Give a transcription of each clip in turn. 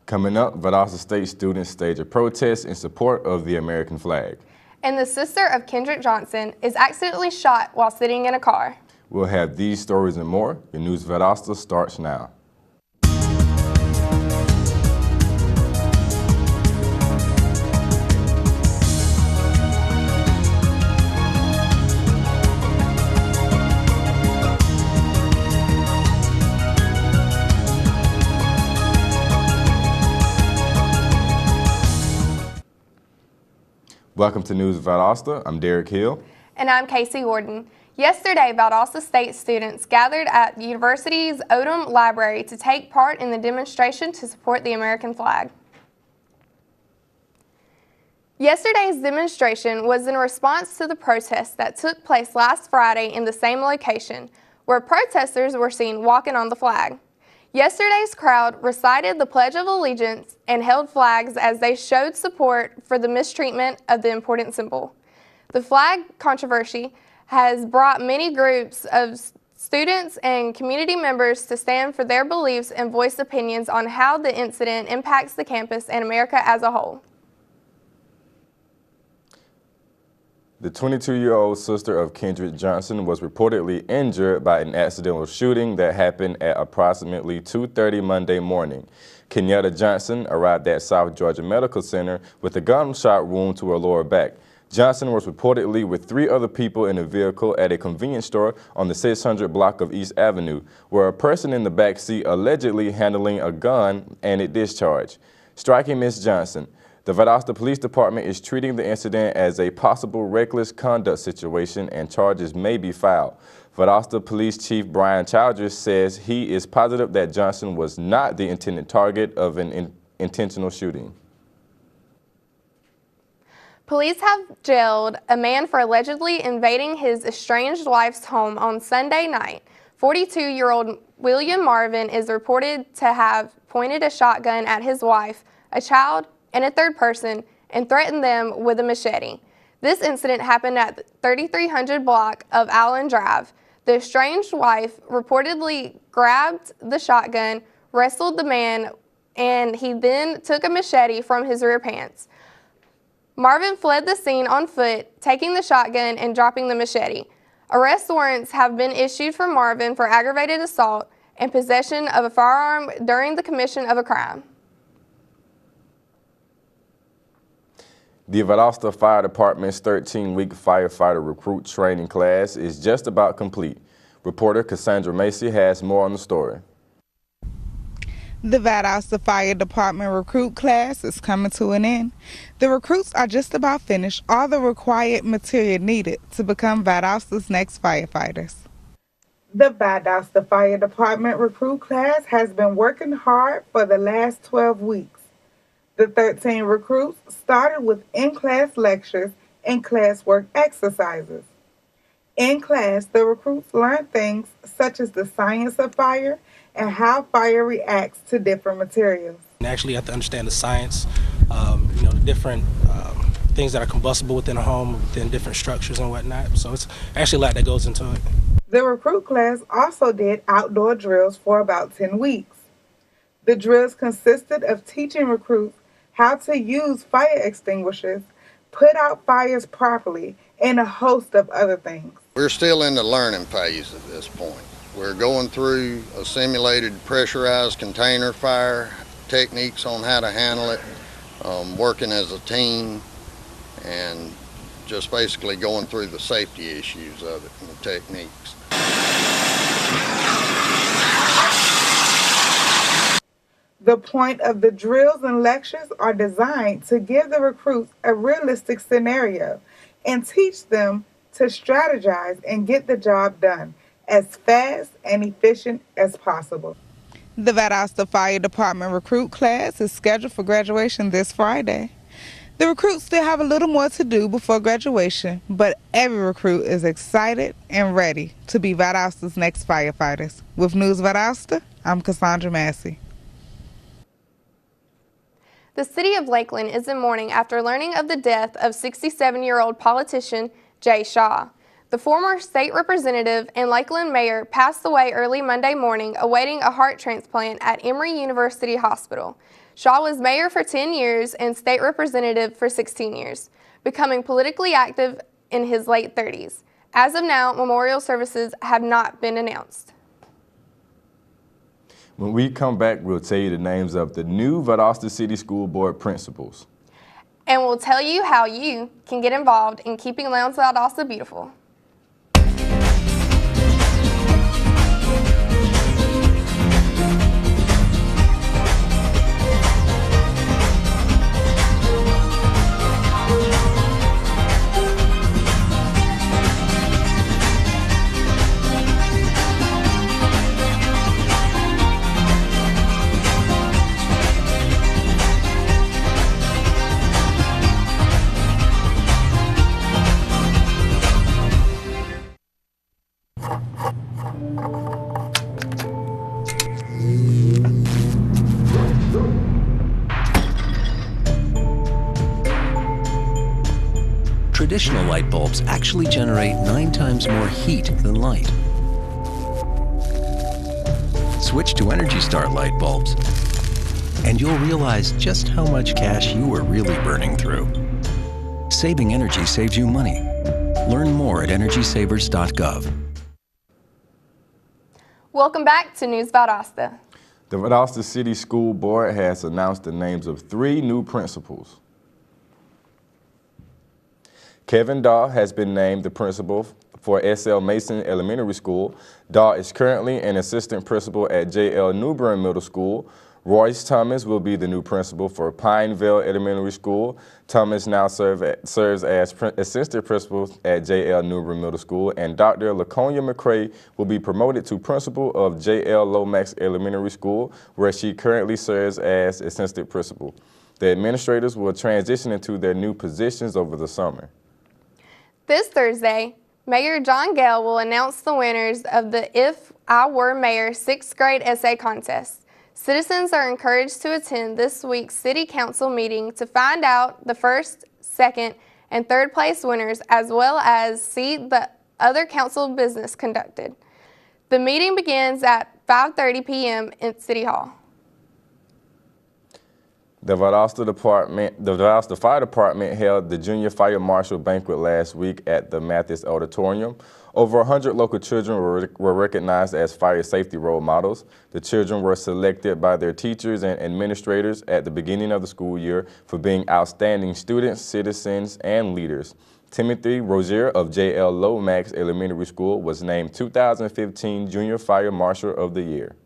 Coming up, Valdosta State students stage a protest in support of the American flag. And the sister of Kendrick Johnson is accidentally shot while sitting in a car. We'll have these stories and more. Your News Valdosta starts now. Welcome to News Valdosta. I'm Derek Hill. And I'm Casey Gordon. Yesterday, Valdosta State students gathered at the university's Odom Library to take part in the demonstration to support the American flag. Yesterday's demonstration was in response to the protests that took place last Friday in the same location, where protesters were seen walking on the flag. Yesterday's crowd recited the Pledge of Allegiance and held flags as they showed support for the mistreatment of the important symbol. The flag controversy has brought many groups of students and community members to stand for their beliefs and voice opinions on how the incident impacts the campus and America as a whole. The 22-year-old sister of Kendrick Johnson was reportedly injured by an accidental shooting that happened at approximately 2:30 Monday morning. Kenyatta Johnson arrived at South Georgia Medical Center with a gunshot wound to her lower back. Johnson was reportedly with 3 other people in a vehicle at a convenience store on the 600 block of East Avenue, where a person in the back seat allegedly handling a gun and it discharged, striking Ms. Johnson. The Valdosta Police Department is treating the incident as a possible reckless conduct situation and charges may be filed. Valdosta Police Chief Brian Childress says he is positive that Johnson was not the intended target of an intentional shooting. Police have jailed a man for allegedly invading his estranged wife's home on Sunday night. 42-year-old William Marvin is reported to have pointed a shotgun at his wife, a child, and a third person, and threatened them with a machete. This incident happened at the 3300 block of Allen Drive. The estranged wife reportedly grabbed the shotgun, wrestled the man, and he then took a machete from his rear pants. Marvin fled the scene on foot, taking the shotgun and dropping the machete. Arrest warrants have been issued for Marvin for aggravated assault and possession of a firearm during the commission of a crime. The Valdosta Fire Department's 13-week firefighter recruit training class is just about complete. Reporter Cassandra Macy has more on the story. The Valdosta Fire Department recruit class is coming to an end. The recruits are just about finished all the required material needed to become Valdosta's next firefighters. The Valdosta Fire Department recruit class has been working hard for the last 12 weeks. The 13 recruits started with in-class lectures and classwork exercises. In class, the recruits learned things such as the science of fire and how fire reacts to different materials. You actually have to understand the science, the different things that are combustible within a home, within different structures and whatnot. So it's actually a lot that goes into it. The recruit class also did outdoor drills for about 10 weeks. The drills consisted of teaching recruits how to use fire extinguishers, put out fires properly, and a host of other things. We're still in the learning phase at this point. We're going through a simulated pressurized container fire, techniques on how to handle it, working as a team, and just basically going through the safety issues of it and the techniques. The point of the drills and lectures are designed to give the recruits a realistic scenario and teach them to strategize and get the job done as fast and efficient as possible. The Valdosta Fire Department recruit class is scheduled for graduation this Friday. The recruits still have a little more to do before graduation, but every recruit is excited and ready to be Valdosta's next firefighters. With News Valdosta, I'm Cassandra Massey. The city of Lakeland is in mourning after learning of the death of 67-year-old politician Jay Shaw. The The former state representative and Lakeland mayor passed away early Monday morning awaiting a heart transplant at Emory University Hospital. Shaw was mayor for 10 years and state representative for 16 years, becoming politically active in his late 30s. As of now, memorial services have not been announced. When we come back, we'll tell you the names of the new Valdosta City School Board principals. And we'll tell you how you can get involved in keeping Lowndes Valdosta beautiful. Traditional light bulbs actually generate 9 times more heat than light. Switch to Energy Star light bulbs, and you'll realize just how much cash you are really burning through. Saving energy saves you money. Learn more at energysavers.gov. Welcome back to News Valdosta. The Valdosta City School Board has announced the names of 3 new principals. Kevin Daw has been named the principal for S.L. Mason Elementary School. Daw is currently an assistant principal at J.L. Newbern Middle School. Royce Thomas will be the new principal for Pineville Elementary School. Thomas now serves as assistant principal at J.L. Newbern Middle School, and Dr. Laconia McCrae will be promoted to principal of J.L. Lomax Elementary School, where she currently serves as assistant principal. The administrators will transition into their new positions over the summer. This Thursday, Mayor John Gale will announce the winners of the If I Were Mayor 6th grade essay contest. Citizens are encouraged to attend this week's City Council meeting to find out the first, second, and third place winners, as well as see the other council business conducted. The meeting begins at 5:30 p.m. in City Hall. The Valdosta Fire Department held the Junior Fire Marshal Banquet last week at the Mathis Auditorium. Over 100 local children were recognized as fire safety role models. The children were selected by their teachers and administrators at the beginning of the school year for being outstanding students, citizens, and leaders. Timothy Rozier of J.L. Lomax Elementary School was named 2015 Junior Fire Marshal of the Year.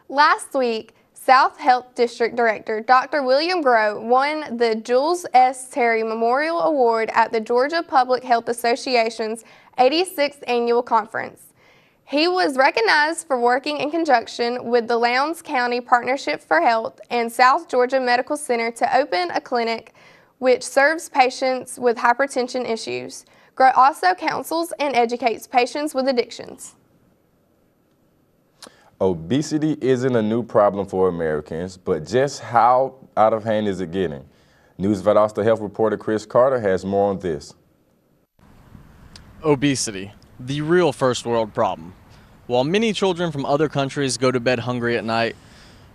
Last week, South Health District Director Dr. William Groh won the Jules S. Terry Memorial Award at the Georgia Public Health Association's 86th Annual Conference. He was recognized for working in conjunction with the Lowndes County Partnership for Health and South Georgia Medical Center to open a clinic which serves patients with hypertension issues. Groh also counsels and educates patients with addictions. Obesity isn't a new problem for Americans, but just how out of hand is it getting? News Valdosta Health reporter Chris Carter has more on this. Obesity, the real first world problem. While many children from other countries go to bed hungry at night,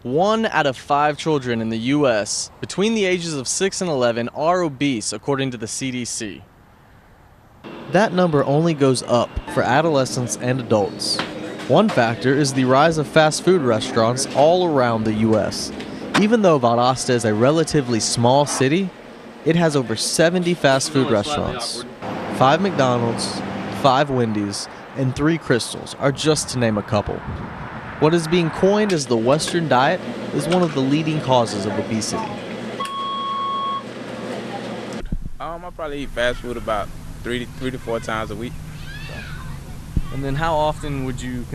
1 out of 5 children in the U.S. between the ages of 6 and 11 are obese, according to the CDC. That number only goes up for adolescents and adults. One factor is the rise of fast food restaurants all around the U.S. Even though Valdosta is a relatively small city, it has over 70 fast food restaurants. 5 McDonald's, 5 Wendy's, and 3 Crystals are just to name a couple. What is being coined as the Western diet is one of the leading causes of obesity. I probably eat fast food about 3 to 4 times a week. And then how often do you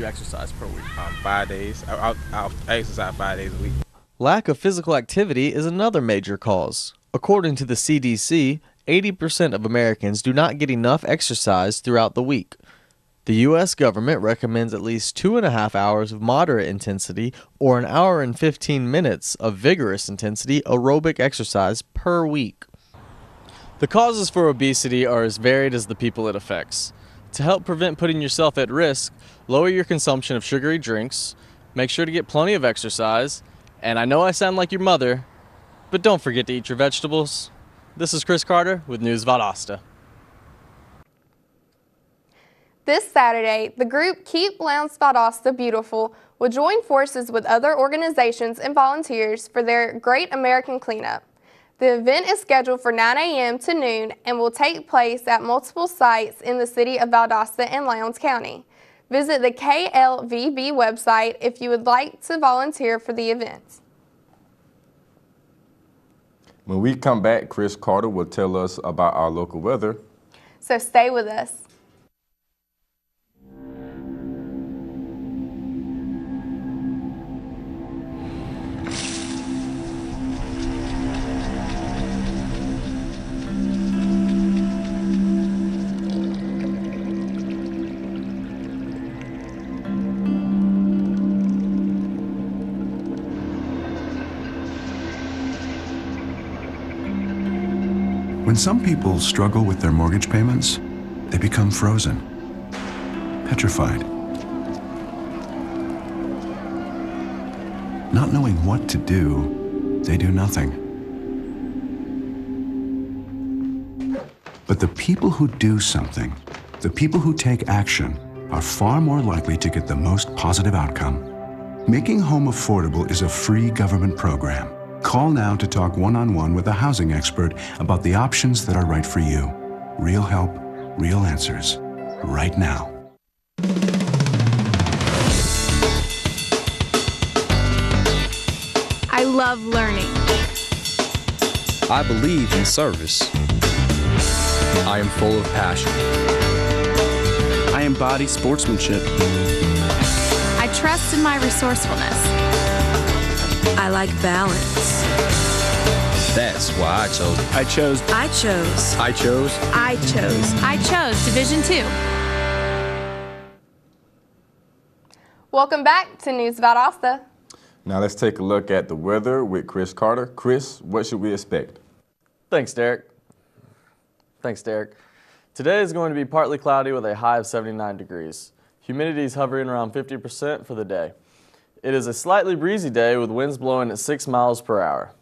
exercise per week? 5 days. I'll exercise 5 days a week. Lack of physical activity is another major cause. According to the CDC, 80% of Americans do not get enough exercise throughout the week. The U.S. government recommends at least 2.5 hours of moderate intensity or 1 hour and 15 minutes of vigorous intensity aerobic exercise per week. The causes for obesity are as varied as the people it affects. To help prevent putting yourself at risk, lower your consumption of sugary drinks, make sure to get plenty of exercise, and I know I sound like your mother, but don't forget to eat your vegetables. This is Chris Carter with News Valdosta. This Saturday, the group Keep Lowndes Valdosta Beautiful will join forces with other organizations and volunteers for their Great American Cleanup. The event is scheduled for 9 a.m. to noon and will take place at multiple sites in the city of Valdosta and Lowndes County. Visit the KLVB website if you would like to volunteer for the event. When we come back, Chris Carter will tell us about our local weather. So stay with us. When some people struggle with their mortgage payments, they become frozen, petrified. Not knowing what to do, they do nothing. But the people who do something, the people who take action, are far more likely to get the most positive outcome. Making home affordable is a free government program. Call now to talk one-on-one with a housing expert about the options that are right for you. Real help, real answers, right now. I love learning. I believe in service. I am full of passion. I embody sportsmanship. I trust in my resourcefulness. I like balance. That's why I chose Division II. Welcome back to News Valdosta. Now let's take a look at the weather with Chris Carter. Chris, what should we expect? Thanks, Derek. Today is going to be partly cloudy with a high of 79 degrees. Humidity is hovering around 50% for the day. It is a slightly breezy day with winds blowing at 6 miles per hour.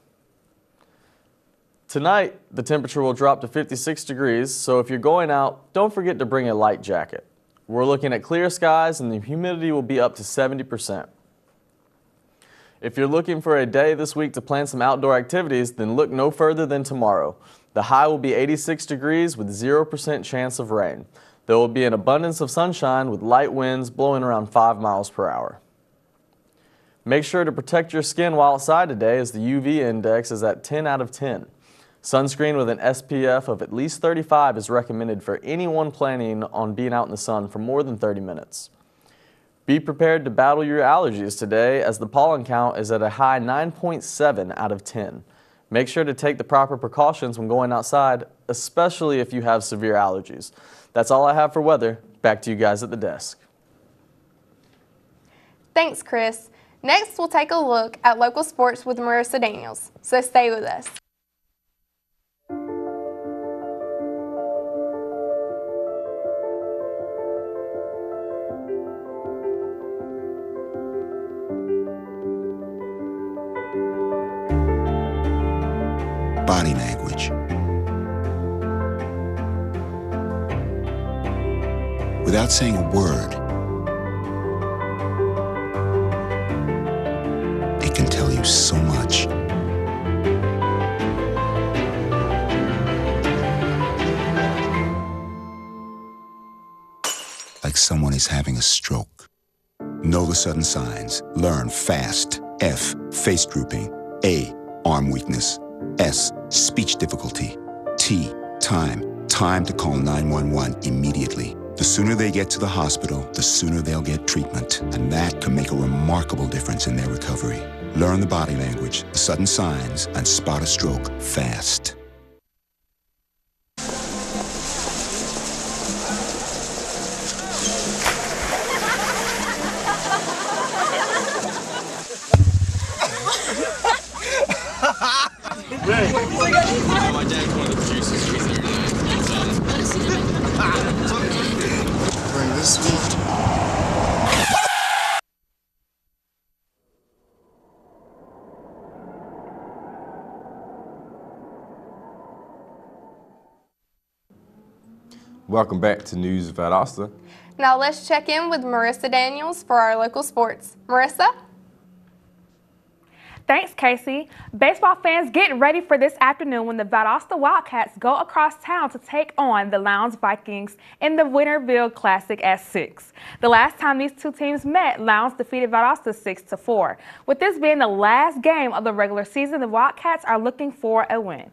Tonight, the temperature will drop to 56 degrees, so if you're going out, don't forget to bring a light jacket. We're looking at clear skies and the humidity will be up to 70%. If you're looking for a day this week to plan some outdoor activities, then look no further than tomorrow. The high will be 86 degrees with 0% chance of rain. There will be an abundance of sunshine with light winds blowing around 5 miles per hour. Make sure to protect your skin while outside today as the UV index is at 10 out of 10. Sunscreen with an SPF of at least 35 is recommended for anyone planning on being out in the sun for more than 30 minutes. Be prepared to battle your allergies today as the pollen count is at a high 9.7 out of 10. Make sure to take the proper precautions when going outside, especially if you have severe allergies. That's all I have for weather. Back to you guys at the desk. Thanks, Chris. Next, we'll take a look at local sports with Marissa Daniels, so stay with us. Body language. Without saying a word, it can tell you so much. Like someone is having a stroke. Know the sudden signs. Learn fast. F, face drooping. A, arm weakness. S, speech difficulty. T, time. Time to call 911 immediately. The sooner they get to the hospital, the sooner they'll get treatment. And that can make a remarkable difference in their recovery. Learn the body language, the sudden signs, and spot a stroke fast. My dad's one of the producers. Welcome back to News Valdosta. Now let's check in with Marissa Daniels for our local sports. Marissa? Thanks, Casey. Baseball fans, get ready for this afternoon when the Valdosta Wildcats go across town to take on the Lowndes Vikings in the Winterville Classic at 6. The last time these two teams met, Lowndes defeated Valdosta 6-4. With this being the last game of the regular season, the Wildcats are looking for a win.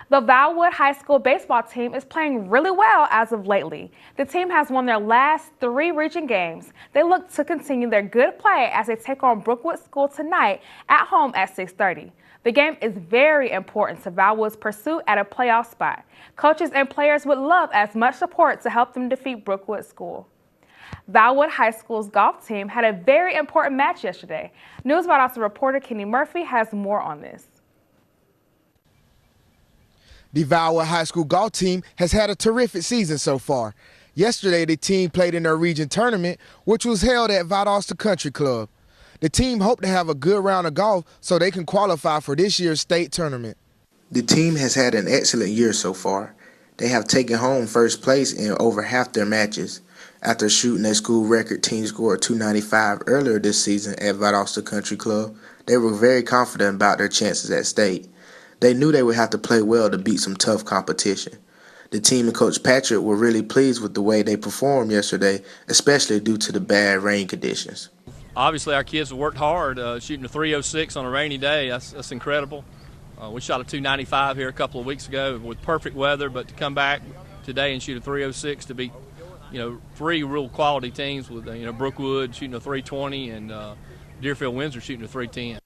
The Valwood High School baseball team is playing really well as of lately. The team has won their last 3 region games. They look to continue their good play as they take on Brookwood School tonight at home at 6:30. The game is very important to Valwood's pursuit at a playoff spot. Coaches and players would love as much support to help them defeat Brookwood School. Valwood High School's golf team had a very important match yesterday. News Valdosta reporter Kenny Murphy has more on this. The Valwood High School golf team has had a terrific season so far. Yesterday, the team played in their region tournament, which was held at Valdosta Country Club. The team hoped to have a good round of golf so they can qualify for this year's state tournament. The team has had an excellent year so far. They have taken home first place in over half their matches. After shooting a school record team score of 295 earlier this season at Valdosta Country Club, they were very confident about their chances at state. They knew they would have to play well to beat some tough competition. The team and Coach Patrick were really pleased with the way they performed yesterday, especially due to the bad rain conditions. Obviously, our kids have worked hard, shooting a 306 on a rainy day. That's incredible. We shot a 295 here a couple of weeks ago with perfect weather, but to come back today and shoot a 306 to beat, 3 real quality teams with, Brookwood shooting a 320 and Deerfield Windsor shooting a 310.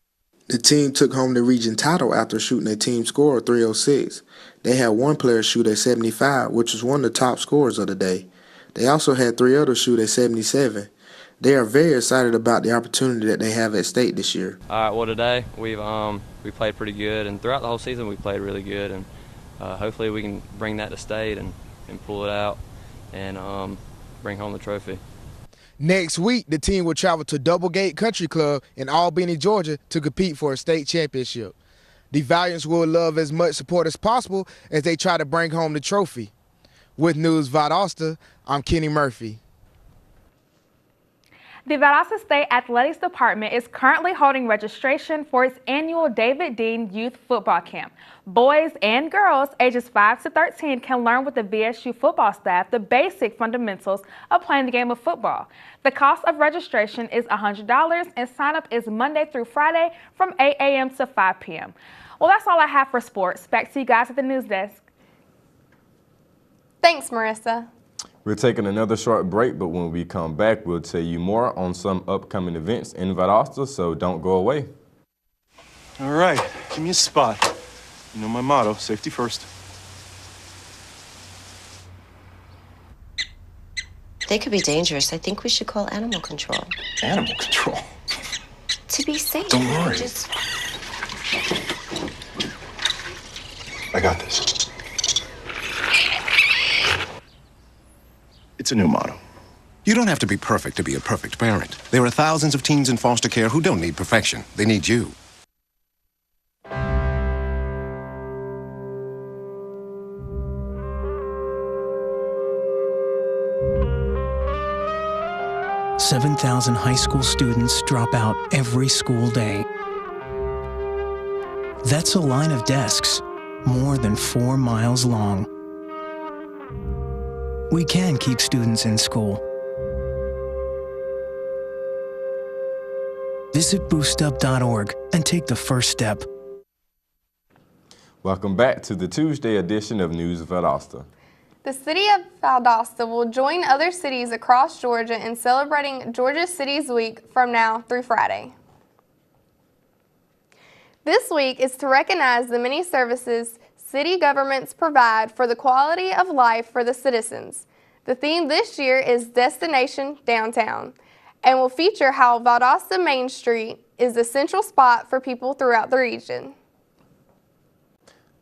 The team took home the region title after shooting a team score of 306. They had one player shoot a 75, which was one of the top scorers of the day. They also had 3 others shoot a 77. They are very excited about the opportunity that they have at state this year. All right, well today we played pretty good, and throughout the whole season we played really good, and hopefully we can bring that to state and pull it out and bring home the trophy. Next week, the team will travel to Doublegate Country Club in Albany, Georgia to compete for a state championship. The Valiants will love as much support as possible as they try to bring home the trophy. With News Valdosta, I'm Kenny Murphy. The Valdosta State Athletics Department is currently holding registration for its annual David Dean Youth Football Camp. Boys and girls ages 5 to 13 can learn with the VSU football staff the basic fundamentals of playing the game of football. The cost of registration is $100 and sign-up is Monday through Friday from 8 a.m. to 5 p.m. Well, that's all I have for sports. Back to you guys at the news desk. Thanks, Marissa. We're taking another short break, but when we come back, we'll tell you more on some upcoming events in Valdosta, so don't go away. All right, give me a spot. You know my motto, safety first. They could be dangerous. I think we should call animal control. Animal control? To be safe. Don't worry. I got this. It's a new motto. You don't have to be perfect to be a perfect parent. There are thousands of teens in foster care who don't need perfection. They need you. $7,000 high school students drop out every school day. That's a line of desks more than 4 miles long. We can keep students in school. Visit boostup.org and take the first step. Welcome back to the Tuesday edition of News Valdosta. The city of Valdosta will join other cities across Georgia in celebrating Georgia Cities Week from now through Friday. This week is to recognize the many services city governments provide for the quality of life for the citizens. The theme this year is Destination Downtown and will feature how Valdosta Main Street is the central spot for people throughout the region.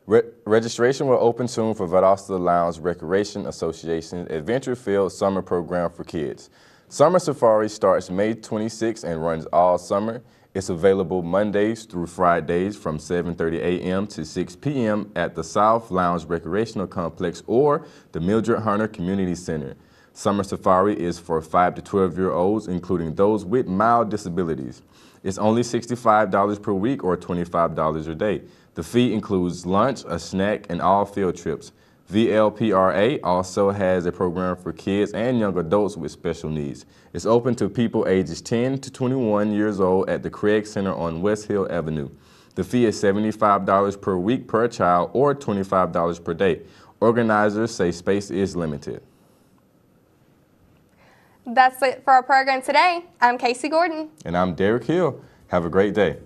Registration will open soon for Valdosta Lowndes Recreation Association's Adventure Field Summer Program for Kids. Summer Safari starts May 26 and runs all summer. It's available Mondays through Fridays from 7:30 a.m. to 6 p.m. at the South Lounge Recreational Complex or the Mildred Hunter Community Center. Summer Safari is for 5 to 12-year-olds, including those with mild disabilities. It's only $65 per week or $25 a day. The fee includes lunch, a snack, and all field trips. VLPRA also has a program for kids and young adults with special needs. It's open to people ages 10 to 21 years old at the Craig Center on West Hill Avenue. The fee is $75 per week per child or $25 per day. Organizers say space is limited. That's it for our program today. I'm Casey Gordon. And I'm Derek Hill. Have a great day.